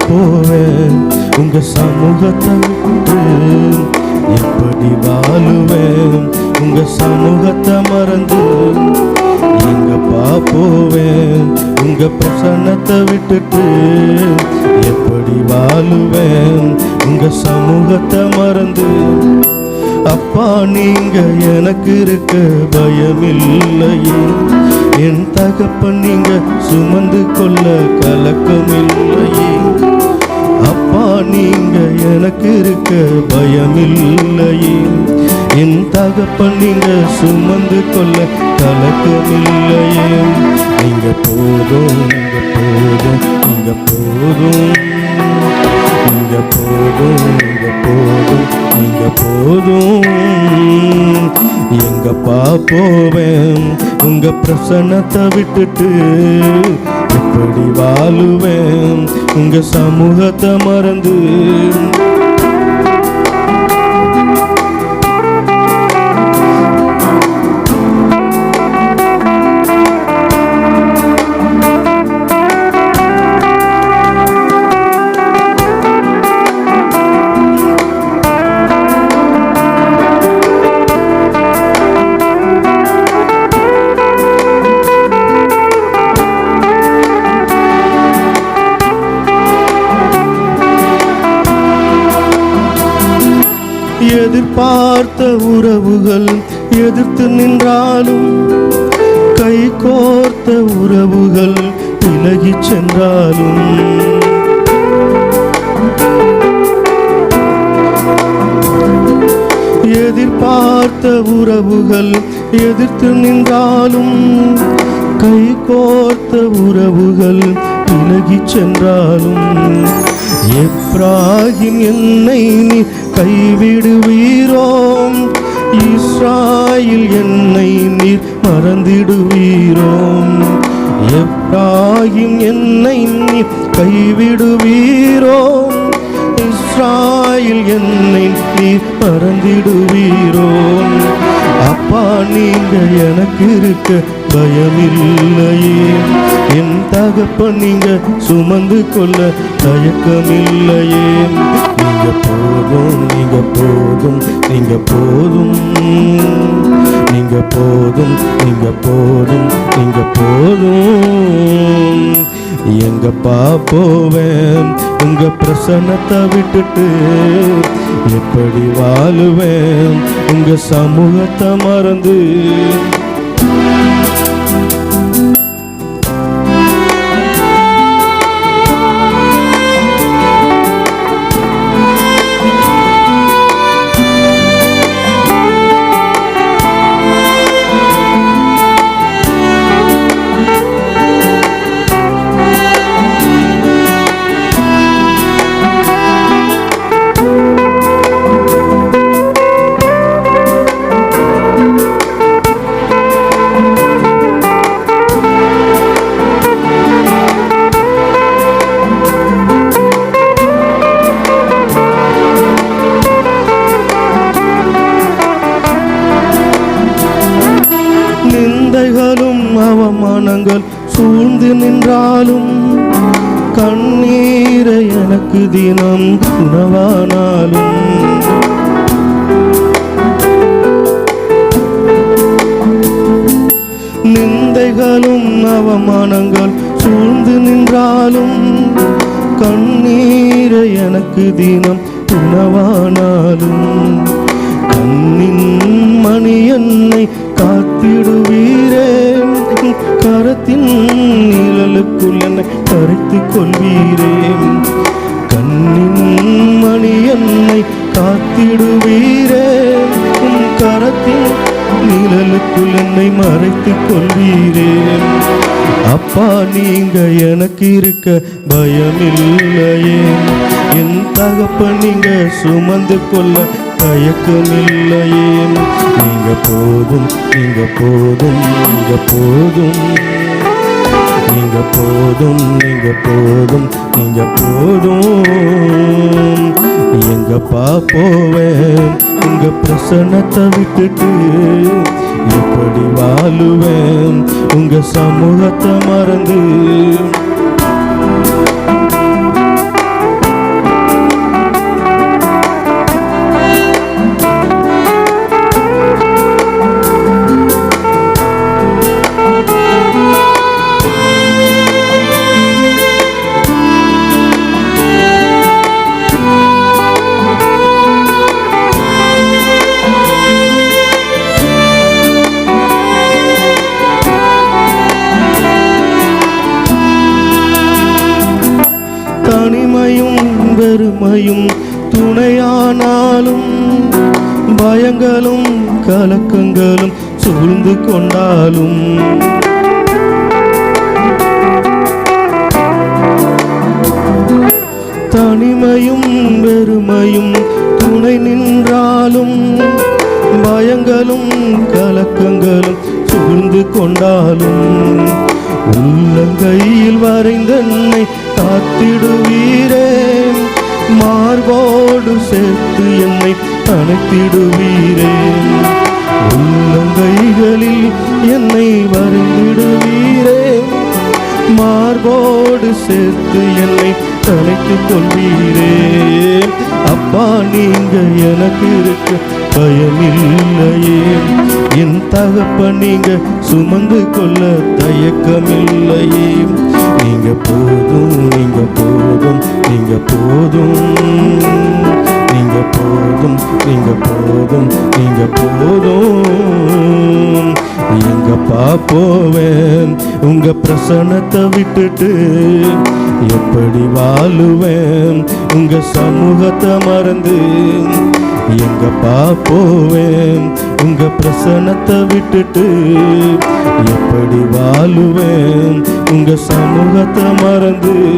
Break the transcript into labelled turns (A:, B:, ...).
A: போவேன் உங்க சமூகத்தை விட்டு? எப்படி வாழுவேன் உங்க சமூகத்தை மறந்து? எங்கப்பா போவேன் உங்க பிரசன்னத்தை விட்டுட்டு? எப்படி வாழுவேன் உங்க சமூகத்தை மறந்து? அப்பா நீங்க எனக்கு இருக்க பயமில்லையே, என் தகப்பன் நீங்க சுமந்து கொள்ள கலக்கமில்லையே. அப்பா நீங்க எனக்கு இருக்க பயமில்லையே, என் தகப்பன் நீங்க சுமந்து கொள்ள கலக்கமில்லையே. நீங்க போதும் நீங்க போதும் நீங்க போதும் நீங்க போதும் நீங்க போதும் நீங்க போதும். எங்கப்பா போவேன் உங்க பிரசன்னத்தை விட்டுட்டு? எப்படி வாழுவேன் உங்க சமூகத்தை மறந்து? எதிர்பார்த்த உறவுகள் எதிர்த்து நின்றாலும், கை கோர்த்த உறவுகள் விலகி சென்றாலும், எதிர்பார்த்த உறவுகள் எதிர்த்து நின்றாலும், கை கோர்த்த உறவுகள் விலகி சென்றாலும், எப்ராஹிம் என்னை நீ கைவிடுவீரோ? இஸ்ராயேல் என்னை நீர் மறந்திடுவீரோ? எப்ராஹிம் என்னை நீர் கைவிடுவீரோ? இஸ்ராயேல் என்னை நீர் மறந்திடுவீரோ? அப்பா நீங்க எனக்கு இருக்க பயமில்லையே, என் தகப்பன் நீங்க சுமந்து கொள்ள தயக்கமில்லையே. நீங்க போதும் நீங்க போதும் நீங்க போதும் நீங்க போதும் நீங்க போதும் நீங்க போதும். எங்கப்பா போவேன் உங்க பிரசன்னத்தை விட்டுட்டு? எப்படி வாழுவேன் உங்க சமூகத்தை மறந்து? நிந்தைகளும் அவமானங்கள் சூழ்ந்து நின்றாலும், கண்ணீரை எனக்கு தினம் உணவானாலும், நிந்தைகளும் அவமானங்கள் சூழ்ந்து நின்றாலும், கண்ணீரை எனக்கு தினம் உணவானாலும், கண்ணின் மணி என்னை காத்திடுவீரே, கரத்தின் நிழலுக்குள் என்னை கரைத்துக் கொள்வீரே. கண்ணின் மணி என்னை காத்திடுவீரே, கரத்தின் நிழலுக்குள் என்னை மறைத்துக் கொள்வீரே. அப்பா நீங்க எனக்கு இருக்க பயமில்லையே, என் தகப்பன் நீங்க சுமந்து கொள்ள தயக்கமில்லையே. நீங்க போதும் நீங்க போதும் நீங்க போதும் நீங்க போதும் நீங்க போதும் நீங்க போதும். எங்கப்பா போவேன் உங்க பிரசன்னத்தை விட்டுட்டு? எப்படி வாழுவேன் உங்க சமூகத்தை மறந்து? தனிமையும் வெறுமையும் துணையானாலும் பயங்களும் கலக்கங்களும் சூழ்ந்து கொண்டாலும் தனிமையும் வெறுமையும் துணை நின்றாலும் பயங்களும் கலக்கங்களும் சூழ்ந்து கொண்டாலும் உள்ளங்கையில் வரைந்தன்னை காத்திடுவீரே மார்போடு சேர்த்து என்னை அணைத்திடுவீரே உள்ளங்கைகளில் என்னை வரைந்திடுவீரே மார்போடு சேர்த்து என்னை அணைத்துக் கொள்வீரே அப்பா நீங்க எனக்கு இருக்க பயமில்லையே என் தகப்பன் நீங்க சுமந்து கொள்ள தயக்கமில்லையே நீங்க போதும் நீங்க போதும் நீங்க போதும் நீங்க போதும் நீங்க போதும் நீங்க போதும் எங்கப்பா போவேன் உங்க பிரசன்னத்தை விட்டுட்டு எப்படி வாழுவேன் உங்க சமூகத்தை மறந்து எங்கப்பா போவேன் உங்க பிரசன்னத்தை விட்டுட்டு எப்படி வாழுவேன் உங்க சமூகத்தை மறந்து